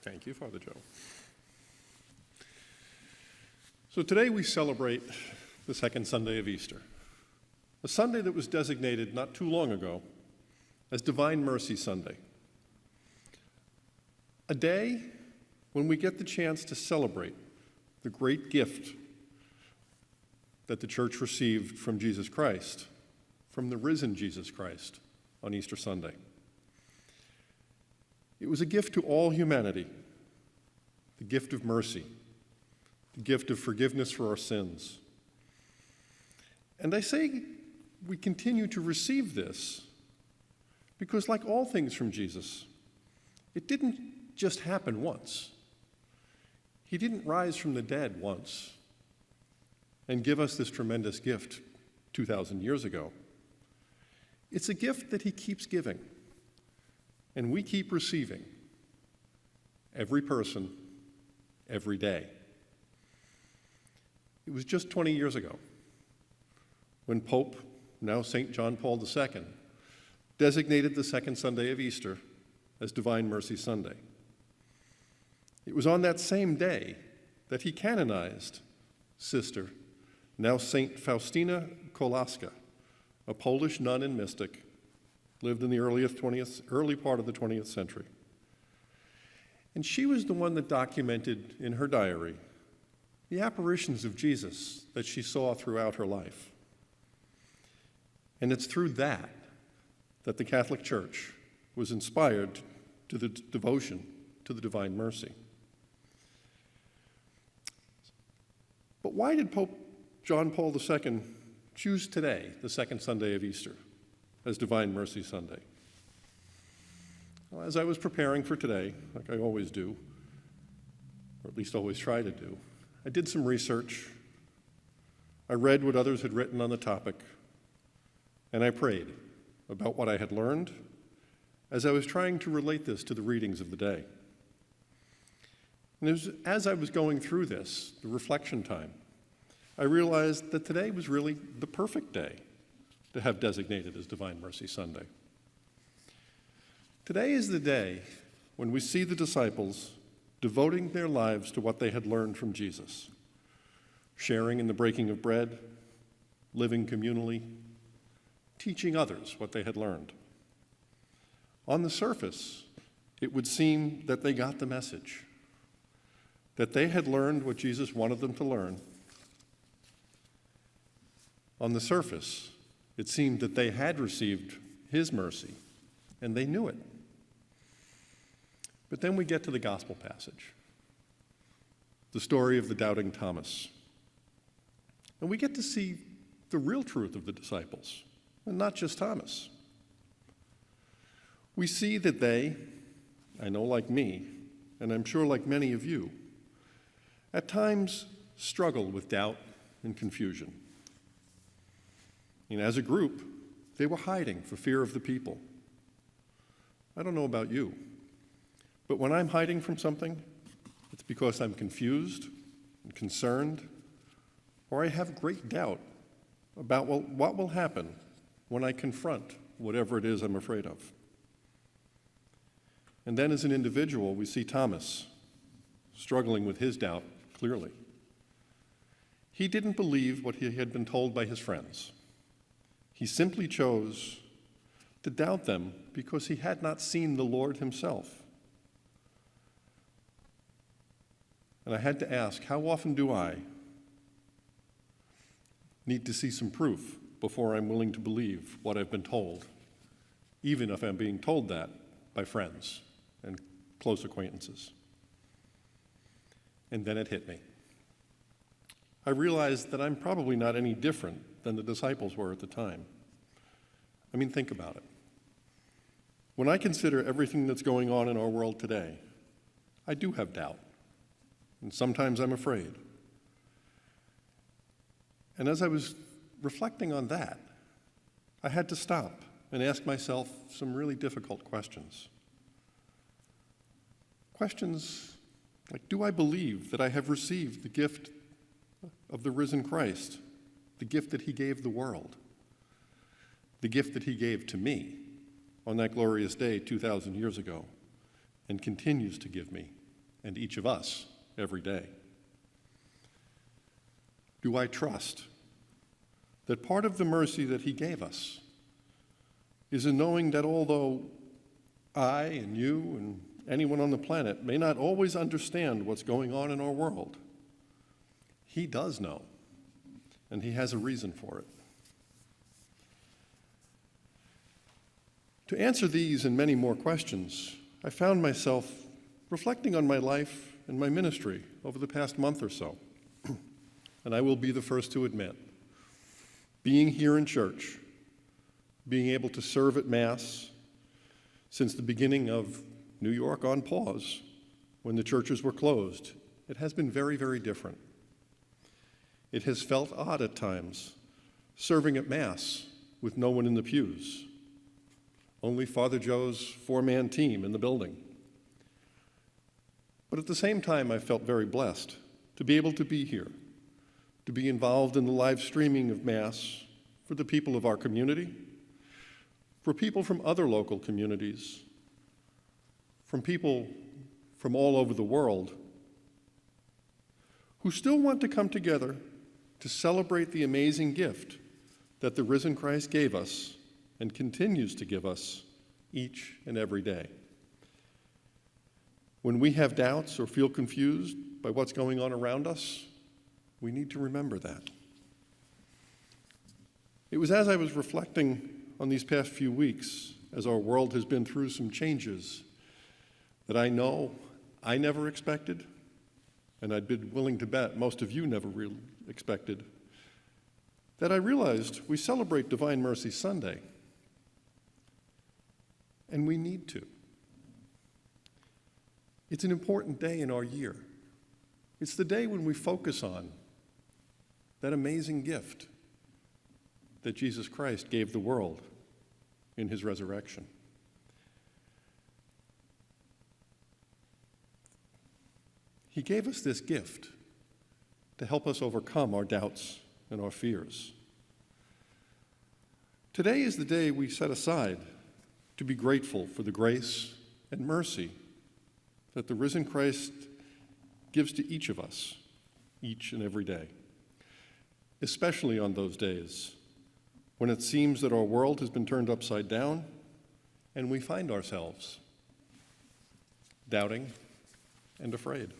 Thank you, Father Joe. So today we celebrate the second Sunday of Easter, a Sunday that was designated not too long ago as Divine Mercy Sunday, a day when we get the chance to celebrate the great gift that the Church received from Jesus Christ, from the risen Jesus Christ on Easter Sunday. It was a gift to all humanity, the gift of mercy, the gift of forgiveness for our sins. And I say we continue to receive this because, like all things from Jesus, it didn't just happen once. He didn't rise from the dead once and give us this tremendous gift 2,000 years ago. It's a gift that he keeps giving, and we keep receiving, every person, every day. It was just 20 years ago when Pope, now St. John Paul II, designated the second Sunday of Easter as Divine Mercy Sunday. It was on that same day that he canonized Sister, now St. Faustina Kowalska, a Polish nun and mystic, lived in the early part of the 20th century. And she was the one that documented in her diary the apparitions of Jesus that she saw throughout her life. And it's through that the Catholic Church was inspired to the devotion to the Divine Mercy. But why did Pope John Paul II choose today, the second Sunday of Easter, as Divine Mercy Sunday? Well, as I was preparing for today, like I always do, or at least always try to do, I did some research. I read what others had written on the topic, and I prayed about what I had learned as I was trying to relate this to the readings of the day. And as I was going through this, the reflection time, I realized that today was really the perfect day to have designated as Divine Mercy Sunday. Today is the day when we see the disciples devoting their lives to what they had learned from Jesus, sharing in the breaking of bread, living communally, teaching others what they had learned. On the surface, it would seem that they got the message, that they had learned what Jesus wanted them to learn. On the surface, it seemed that they had received his mercy, and they knew it. But then we get to the gospel passage, the story of the doubting Thomas. And we get to see the real truth of the disciples, and not just Thomas. We see that they, I know like me, and I'm sure like many of you, at times struggle with doubt and confusion. And as a group, they were hiding for fear of the people. I don't know about you, but when I'm hiding from something, it's because I'm confused and concerned, or I have great doubt about what will happen when I confront whatever it is I'm afraid of. And then as an individual, we see Thomas struggling with his doubt clearly. He didn't believe what he had been told by his friends. He simply chose to doubt them because he had not seen the Lord himself. And I had to ask, how often do I need to see some proof before I'm willing to believe what I've been told, even if I'm being told that by friends and close acquaintances? And then it hit me. I realized that I'm probably not any different than the disciples were at the time. I mean, think about it. When I consider everything that's going on in our world today, I do have doubt, and sometimes I'm afraid. And as I was reflecting on that, I had to stop and ask myself some really difficult questions. Questions like, do I believe that I have received the gift of the risen Christ, the gift that he gave the world, the gift that he gave to me on that glorious day 2,000 years ago, and continues to give me and each of us every day. Do I trust that part of the mercy that he gave us is in knowing that although I and you and anyone on the planet may not always understand what's going on in our world, he does know, and he has a reason for it. To answer these and many more questions, I found myself reflecting on my life and my ministry over the past month or so. And I will be the first to admit, being here in church, being able to serve at Mass since the beginning of New York on pause, when the churches were closed, it has been very, very different. It has felt odd at times, serving at Mass with no one in the pews, only Father Joe's four-man team in the building. But at the same time, I felt very blessed to be able to be here, to be involved in the live streaming of Mass for the people of our community, for people from other local communities, from people from all over the world who still want to come together to celebrate the amazing gift that the risen Christ gave us and continues to give us each and every day. When we have doubts or feel confused by what's going on around us, we need to remember that. It was as I was reflecting on these past few weeks, as our world has been through some changes that I know I never expected, and I'd been willing to bet most of you never really expected, that I realized we celebrate Divine Mercy Sunday, and we need to. It's an important day in our year. It's the day when we focus on that amazing gift that Jesus Christ gave the world in his resurrection. He gave us this gift to help us overcome our doubts and our fears. Today is the day we set aside to be grateful for the grace and mercy that the risen Christ gives to each of us, each and every day, especially on those days when it seems that our world has been turned upside down and we find ourselves doubting and afraid.